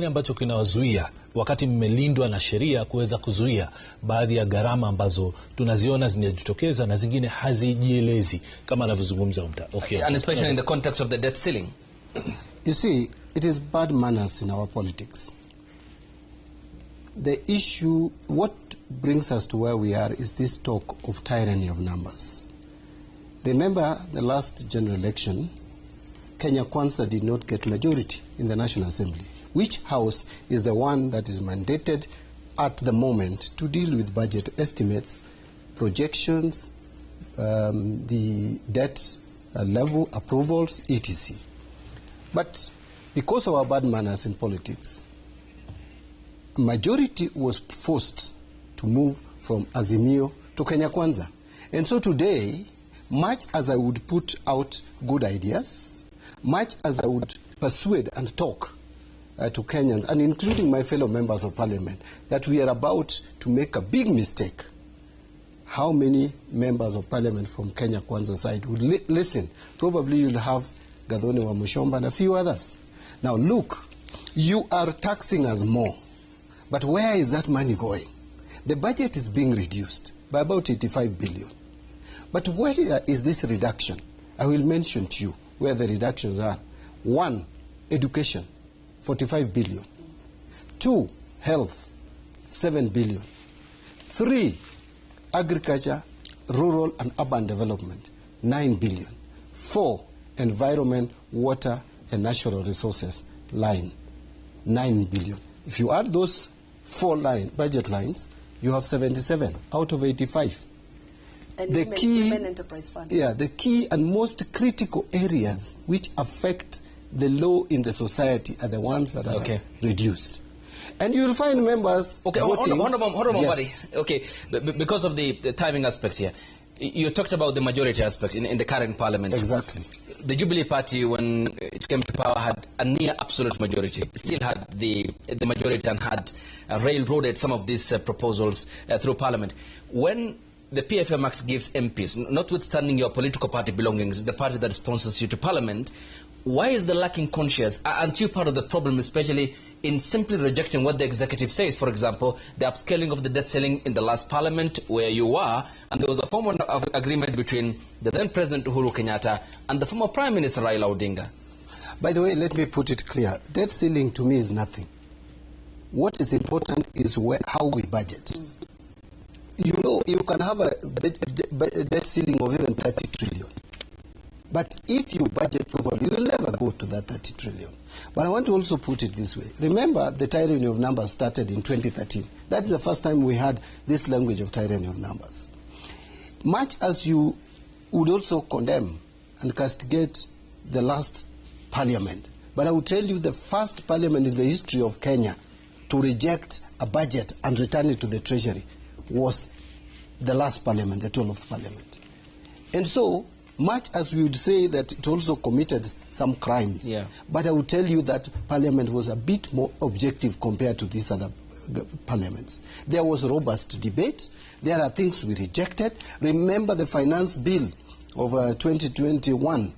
ambacho kinawazuia wakati mmelindwa na sheria kuweza kuzuia baadhi ya gharama ambazo tunaziona zinajitokeza na zingine hazijielezi kama anavyozungumza okay. And especially in the context of the debt ceiling. You see, it is bad manners in our politics. The issue, what brings us to where we are is this talk of tyranny of numbers. Remember the last general election, Kenya Kwanza did not get majority in the National Assembly. Which house is the one that is mandated at the moment to deal with budget estimates, projections, the debt level approvals, etc. But because of our bad manners in politics, majority was forced to move from Azimio to Kenya Kwanza. And so today, much as I would put out good ideas, much as I would persuade and talk to Kenyans, and including my fellow members of parliament, that we are about to make a big mistake, how many members of parliament from Kenya Kwanza side would listen? Probably you'll have Gathone wa Mushomba and a few others. Now look, you are taxing us more, but where is that money going? The budget is being reduced by about 85 billion. But where is this reduction? I will mention to you where the reductions are. 1, education, 45 billion. 2, health, 7 billion. 3, agriculture, rural and urban development, 9 billion. 4, environment, water and natural resources line, 9 billion. If you add those 4 budget lines, you have 77 out of 85. And the women enterprise fund. Yeah, the key and most critical areas which affect the law in the society are the ones that are reduced. And you will find members voting. Hold on, yes. Mbadi. Okay, because of the timing aspect here, you talked about the majority aspect in the current parliament. Exactly. The Jubilee Party, when it came to power, had a near absolute majority. Still had the majority and had railroaded some of these proposals through parliament. When the PFM Act gives MPs, notwithstanding your political party belongings, the party that sponsors you to parliament, why is the lacking conscience? Aren't you part of the problem, especially in simply rejecting what the executive says? For example, the upscaling of the debt ceiling in the last parliament where you were, and there was a formal agreement between the then President Uhuru Kenyatta and the former Prime Minister Raila Odinga. By the way, let me put it clear. Debt ceiling to me is nothing. What is important is how we budget. You know, you can have a debt ceiling of even 30 trillion. But if you budget properly, you will never go to that 30 trillion. But I want to also put it this way. Remember, the tyranny of numbers started in 2013. That's the first time we had this language of tyranny of numbers. Much as you would also condemn and castigate the last parliament, but I will tell you the first parliament in the history of Kenya to reject a budget and return it to the treasury was the last parliament, the 12th parliament. And so, much as we would say that it also committed some crimes, but I would tell you that Parliament was a bit more objective compared to these other parliaments. There was robust debate. There are things we rejected. Remember the finance bill of 2021.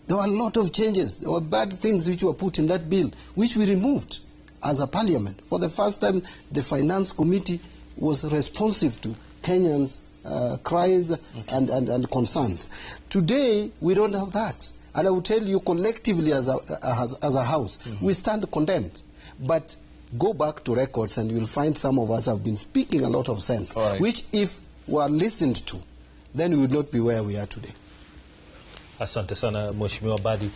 There were a lot of changes. There were bad things which were put in that bill, which we removed as a parliament. For the first time, the finance committee was responsive to Kenyans' cries and concerns. Today, we don't have that. And I will tell you collectively as a house, we stand condemned. But go back to records and you'll find some of us have been speaking a lot of sense, which if were listened to, then we would not be where we are today. Asante sana Mheshimiwa Mbadi.